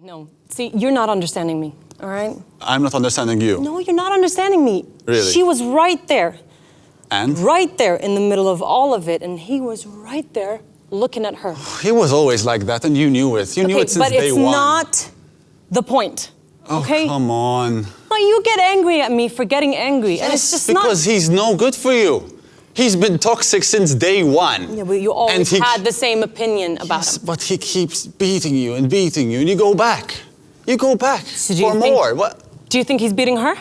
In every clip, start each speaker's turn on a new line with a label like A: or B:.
A: No. See, you're not understanding me, all right?
B: I'm not understanding you.
A: No, you're not understanding me.
B: Really?
A: She was right there.
B: And?
A: Right there in the middle of all of it, and he was right there looking at her.
B: He was always like that, and you knew it. You knew it since day one.
A: But it's not the point, okay?
B: Oh, come on.
A: No, you get angry at me for getting angry, and it's just
B: because he's no good for you. He's been toxic since day one.
A: Yeah, but you always had the same opinion about him.
B: But he keeps beating you, and you go back. You go back for more. What?
A: Do you think he's beating her?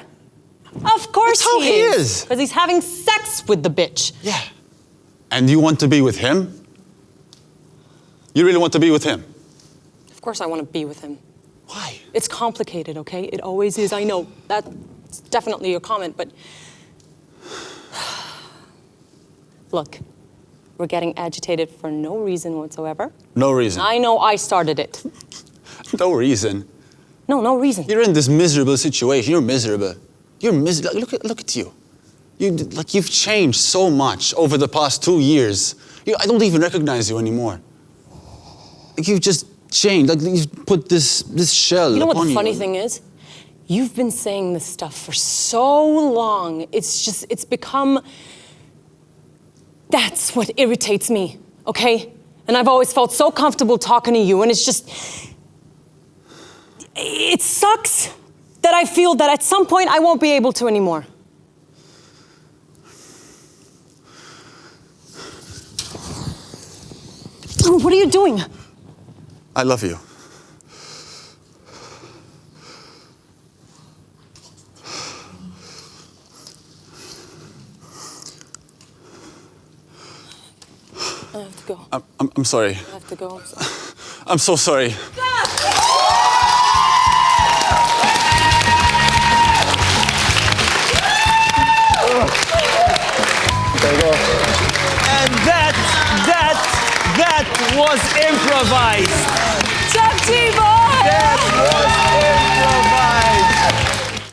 A: Of course
B: That's how he is.
A: Because he's having sex with the bitch.
B: Yeah. And you want to be with him? You really want to be with him?
A: Of course I want to be with him.
B: Why?
A: It's complicated, okay? It always is, I know. That's definitely your comment, but... Look, we're getting agitated for no reason whatsoever.
B: No reason?
A: I know I started it.
B: No reason?
A: No reason.
B: You're in this miserable situation. You're miserable. You're miserable. Look at you. You've changed so much over the past 2 years. I don't even recognize you anymore. You've just changed. You've put this shell upon you.
A: You know what the funny thing is? You've been saying this stuff for so long. It's become... That's what irritates me, okay? And I've always felt so comfortable talking to you, and it's just... It sucks that I feel that at some point I won't be able to anymore. What are you doing?
B: I love you.
A: I have to go.
B: I'm sorry.
A: I have to go.
B: I'm so sorry. There you go.
C: And that was improvised.